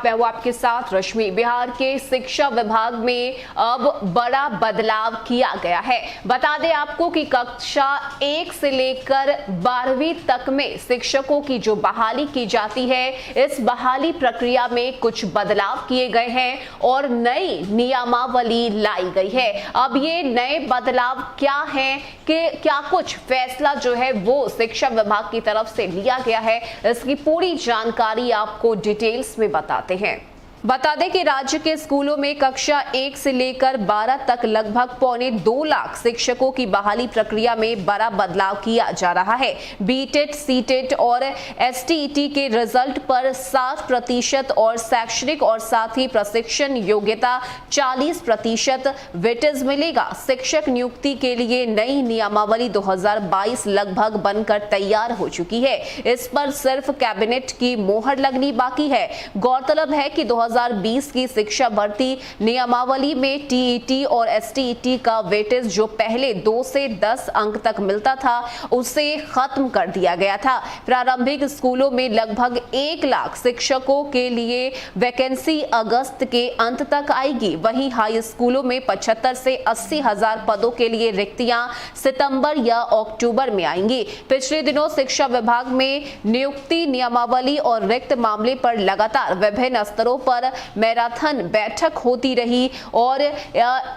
मैं हूं आपके साथ रश्मि। बिहार के शिक्षा विभाग में अब बड़ा बदलाव किया गया है। बता दें आपको कि कक्षा 1 से लेकर 12वीं तक में शिक्षकों की जो बहाली की जाती है, इस बहाली प्रक्रिया में कुछ बदलाव किए गए हैं और नई नियमावली लाई गई है। अब ये नए बदलाव क्या हैं कि क्या कुछ फैसला जो है वो शिक्षा विभाग की तरफ से लिया गया है, इसकी पूरी जानकारी आपको डिटेल्स में बताते हैं। बता दें कि राज्य के स्कूलों में कक्षा 1 से लेकर 12 तक लगभग 2.25 लाख शिक्षकों की बहाली प्रक्रिया में बड़ा बदलाव किया जा रहा है। बीटेट, सीटेट और एसटीईटी के रिजल्ट पर 60% और शैक्षणिक और साथ ही प्रशिक्षण योग्यता 40% वेटेज मिलेगा। शिक्षक नियुक्ति के लिए नई नियमावली 2022 लगभग बनकर तैयार हो चुकी है। इस पर सिर्फ कैबिनेट की मोहर लगनी बाकी है। गौरतलब है कि 2020 की शिक्षा भर्ती नियमावली में टीईटी और एसटीईटी का वेटेज जो पहले 2 से 10 अंक तक मिलता था, उसे खत्म कर दिया गया था। प्रारंभिक स्कूलों में लगभग 1 लाख शिक्षकों के लिए वैकेंसी अगस्त के अंत तक आएगी। वहीं हाई स्कूलों में 75 से 80 हजार पदों के लिए रिक्तियां सितंबर या अक्टूबर में आएंगी। पिछले दिनों शिक्षा विभाग में नियुक्ति नियमावली और रिक्त मामले पर लगातार विभिन्न स्तरों पर मैराथन बैठक होती रही और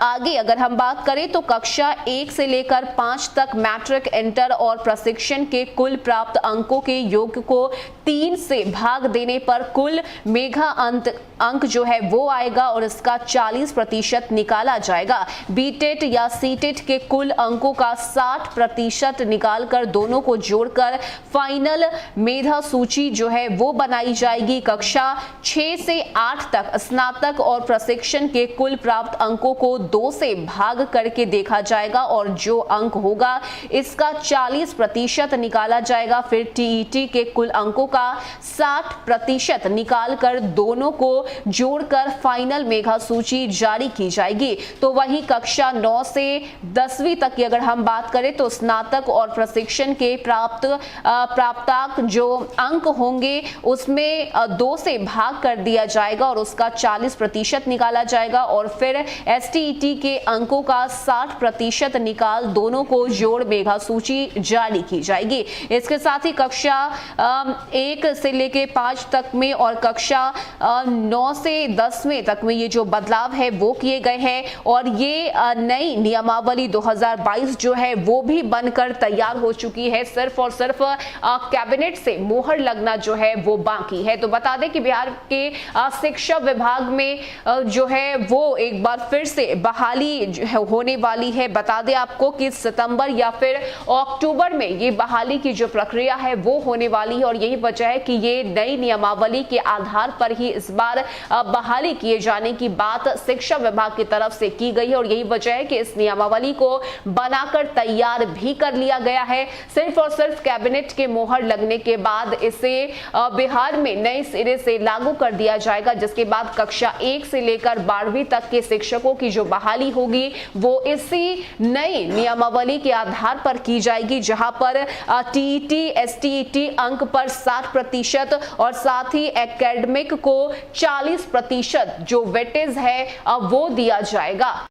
आगे अगर हम बात करें तो कक्षा 1 से लेकर 5 तक मैट्रिक, इंटर और प्रशिक्षण के कुल प्राप्त अंकों के योग को 3 से भाग देने पर कुल मेघा अंक जो है वो आएगा और इसका 40% निकाला जाएगा। बीटेट या सीटेट के कुल अंकों का 60% निकालकर दोनों को जोड़कर फाइनल मेधा सूची जो है वो बनाई जाएगी। कक्षा 6 से 8 तक स्नातक और प्रशिक्षण के कुल प्राप्त अंकों को 2 से भाग करके देखा जाएगा और जो अंक होगा इसका 40% निकाला जाएगा। फिर टीईटी के कुल अंकों का 60% निकालकर दोनों को जोड़कर फाइनल मेघा सूची जारी की जाएगी। तो वहीं कक्षा 9 से 10वीं तक की अगर हम बात करें तो स्नातक और प्रशिक्षण के प्राप्तांक जो अंक होंगे उसमें 2 से भाग कर दिया जाएगा और उसका 40% निकाला जाएगा और फिर एसटीईटी के अंकों का 60% निकाल दोनों को जोड़ मेघा सूची जारी की जाएगी। इसके साथ ही कक्षा 1 से लेके 5 तक में और कक्षा 9 से 10वें तक में ये जो बदलाव है वो किए गए हैं और ये नई नियमावली 2022 जो है वो भी बनकर तैयार हो चुकी है। सिर्फ और सिर्फ कैबिनेट से मोहर लगना जो है वो बाकी है। तो बता दें कि बिहार के शिक्षा विभाग में जो है वो एक बार फिर से बहाली होने वाली है। बता दें आपको कि सितंबर या फिर अक्टूबर में ये बहाली की जो प्रक्रिया है वो होने वाली है और यही वजह है कि ये नई नियमावली के आधार पर ही इस बार बहाली किए जाने की बात शिक्षा विभाग की तरफ से की गई है और यही वजह है कि इस नियमावली को बनाकर तैयार भी कर लिया गया है। सिर्फ और सिर्फ कैबिनेट के मोहर लगने के बाद इसे बिहार में नए सिरे से लागू कर दिया जाएगा, जिसके बाद कक्षा 1 से लेकर 12वीं तक के शिक्षकों की जो बहाली होगी वो इसी नई नियमावली के आधार पर की जाएगी, जहां पर टीईटी, एसटीईटी अंक पर 60% और साथ ही एकेडमिक को 40% जो वेटेज है वो दिया जाएगा।